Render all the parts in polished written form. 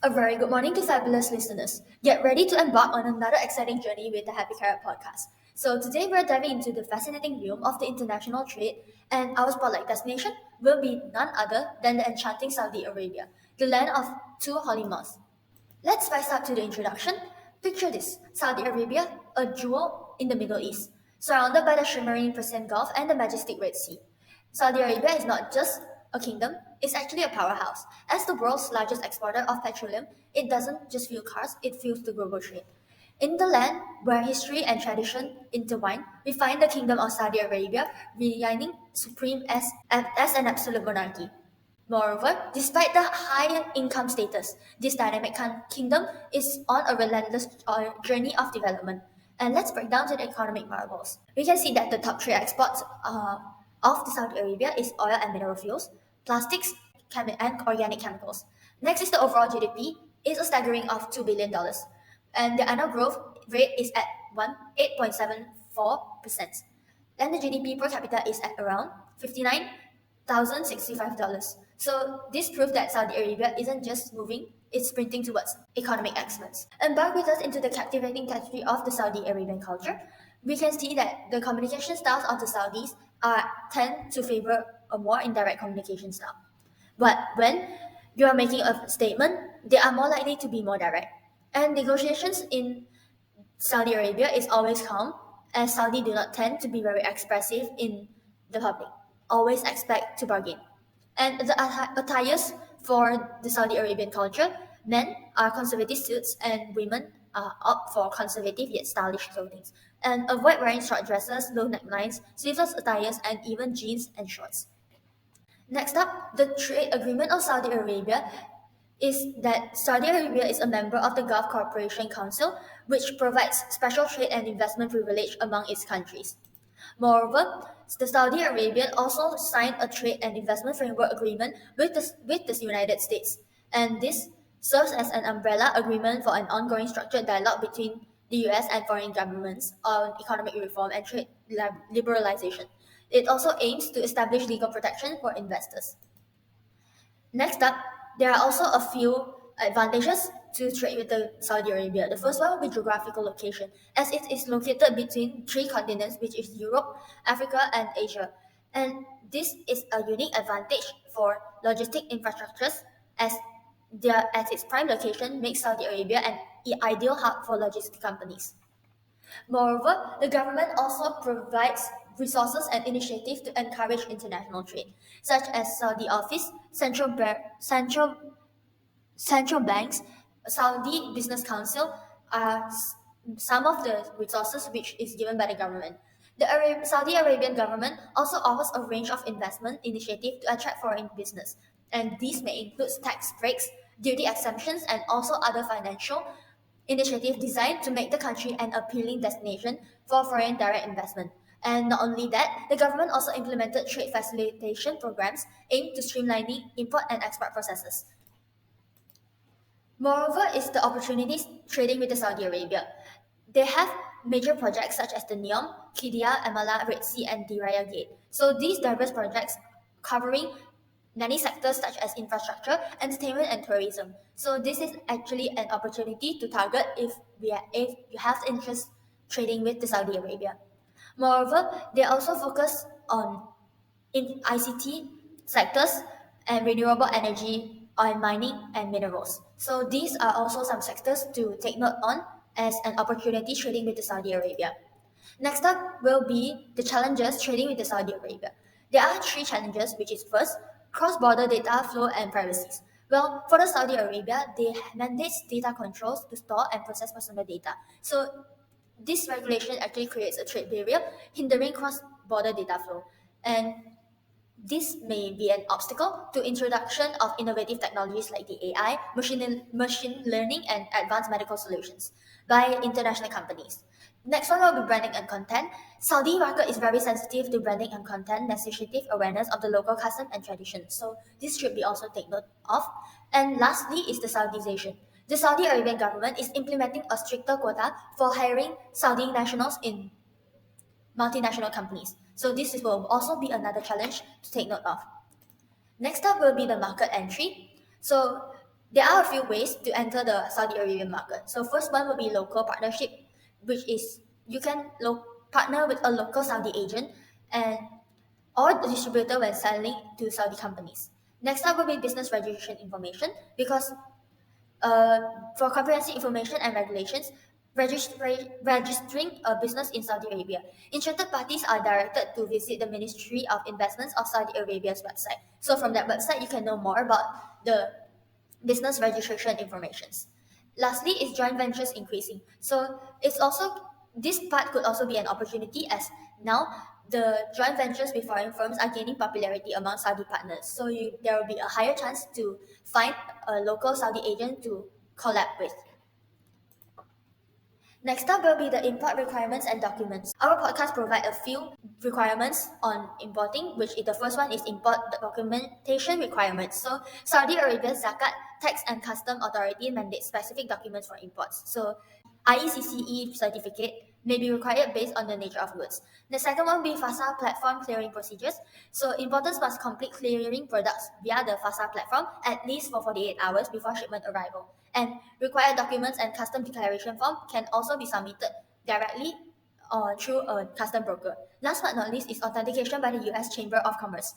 A very good morning to fabulous listeners. Get ready to embark on another exciting journey with the Happy Carrot podcast. So, today we're diving into the fascinating realm of the international trade, and our spotlight destination will be none other than the enchanting Saudi Arabia, the land of two holy mosques. Let's spice up to the introduction. Picture this: Saudi Arabia, a jewel in the Middle East, surrounded by the shimmering Persian Gulf and the majestic Red Sea. Saudi Arabia is not just a kingdom, it's actually a powerhouse. As the world's largest exporter of petroleum, it doesn't just fuel cars, it fuels the global trade. In the land where history and tradition intertwine, we find the kingdom of Saudi Arabia reigning supreme as an absolute monarchy. Moreover, despite the high income status, this dynamic kingdom is on a relentless journey of development. And let's break down to the economic marvels. We can see that the top three exports of the Saudi Arabia is oil and mineral fuels, plastics, and organic chemicals. Next is the overall GDP, is a staggering of $2 billion, and the annual growth rate is at 8.74%. And the GDP per capita is at around $59,065. So this proves that Saudi Arabia isn't just moving, it's sprinting towards economic excellence. Embark with us into the captivating tapestry of the Saudi Arabian culture. We can see that the communication styles of the Saudis tend to favor a more indirect communication style. But when you are making a statement, they are more likely to be more direct. And negotiations in Saudi Arabia is always calm, as Saudi do not tend to be very expressive in the public, always expect to bargain. And the attires for the Saudi Arabian culture, men are conservative suits and women opt for conservative yet stylish clothing, and avoid wearing short dresses, low necklines, sleeveless attires, and even jeans and shorts. Next up, the trade agreement of Saudi Arabia is that Saudi Arabia is a member of the Gulf Cooperation Council, which provides special trade and investment privilege among its countries. Moreover, the Saudi Arabia also signed a trade and investment framework agreement with the United States, and this serves as an umbrella agreement for an ongoing structured dialogue between the US and foreign governments on economic reform and trade liberalization. It also aims to establish legal protection for investors. Next up, there are also a few advantages to trade with the Saudi Arabia. The first one will be geographical location, as it is located between three continents, which is Europe, Africa, and Asia. And this is a unique advantage for logistic infrastructures, as at its prime location makes Saudi Arabia an ideal hub for logistic companies. Moreover, the government also provides resources and initiatives to encourage international trade, such as Saudi Office, central banks, Saudi Business Council are some of the resources which is given by the government. The Saudi Arabian government also offers a range of investment initiatives to attract foreign business, and these may include tax breaks, duty exemptions, and also other financial initiatives designed to make the country an appealing destination for foreign direct investment. And not only that, the government also implemented trade facilitation programs aimed to streamlining import and export processes. Moreover, is the opportunities trading with the Saudi Arabia. They have major projects such as the NEOM, Qiddiya, Amala, Red Sea, and Diriyah Gate. So these diverse projects covering many sectors such as infrastructure, entertainment, and tourism. So this is actually an opportunity to target if you have interest trading with the Saudi Arabia. Moreover, they also focus on in ICT sectors and renewable energy, oil mining, and minerals. So these are also some sectors to take note on as an opportunity trading with the Saudi Arabia. Next up will be the challenges trading with the Saudi Arabia. There are three challenges, which is first, cross-border data flow and privacy. Well, for the Saudi Arabia, they mandate data controls to store and process personal data. So this regulation actually creates a trade barrier, hindering cross-border data flow. And this may be an obstacle to introduction of innovative technologies like the AI, machine learning, and advanced medical solutions by international companies. Next one will be branding and content. Saudi market is very sensitive to branding and content, necessitative awareness of the local custom and tradition. So this should be also taken note of. And lastly is the Saudization. The Saudi Arabian government is implementing a stricter quota for hiring Saudi nationals in multinational companies. So this will also be another challenge to take note of. Next up will be the market entry. So There are a few ways to enter the Saudi Arabian market. So first one will be local partnership, which is you can partner with a local Saudi agent and or the distributor when selling to Saudi companies. Next up will be business registration information because for comprehensive information and regulations, registering a business in Saudi Arabia. Interested parties are directed to visit the Ministry of Investments of Saudi Arabia's website. So from that website, you can know more about the business registration informations. Lastly, is joint ventures increasing. So it's also this part could also be an opportunity as now the joint ventures with foreign firms are gaining popularity among Saudi partners. So there will be a higher chance to find a local Saudi agent to collab with. Next up will be the import requirements and documents. Our podcast provide a few requirements on importing, which is the first one is import documentation requirements. So Saudi Arabia's Zakat Tax and Custom Authority mandates specific documents for imports. So IECCE certificate may be required based on the nature of goods. The second one will be FASA platform clearing procedures. So importers must complete clearing products via the FASA platform at least for 48 hours before shipment arrival. And required documents and custom declaration form can also be submitted directly or through a custom broker. Last but not least is authentication by the US Chamber of Commerce.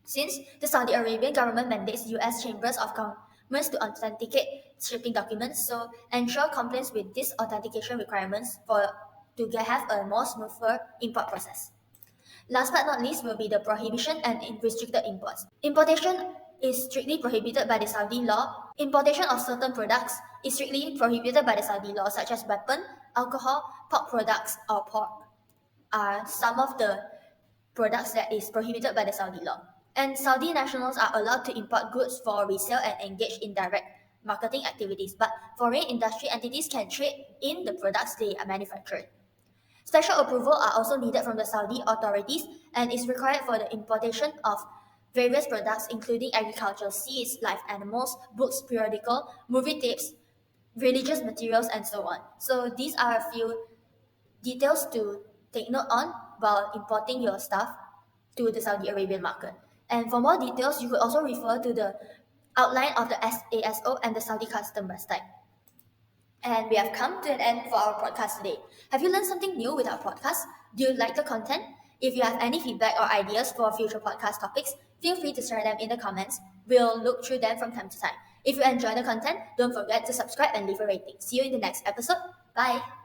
Since the Saudi Arabian government mandates US Chambers of Commerce to authenticate shipping documents, so ensure compliance with these authentication requirements to have a more smoother import process. Last but not least will be the prohibition and restricted imports. Importation is strictly prohibited by the Saudi law. Importation of certain products is strictly prohibited by the Saudi law, such as weapon, alcohol, pork products, or pork are some of the products that is prohibited by the Saudi law. And Saudi nationals are allowed to import goods for resale and engage in direct marketing activities, but foreign industry entities can trade in the products they are manufactured. Special approval are also needed from the Saudi authorities and is required for the importation of various products including agricultural seeds, live animals, books, periodical, movie tapes, religious materials, and so on. So these are a few details to take note on while importing your stuff to the Saudi Arabian market. And for more details, you could also refer to the outline of the SASO and the Saudi Custom website. And we have come to an end for our podcast today. Have you learned something new with our podcast? Do you like the content? If you have any feedback or ideas for future podcast topics, feel free to share them in the comments. We'll look through them from time to time. If you enjoy the content, don't forget to subscribe and leave a rating. See you in the next episode. Bye.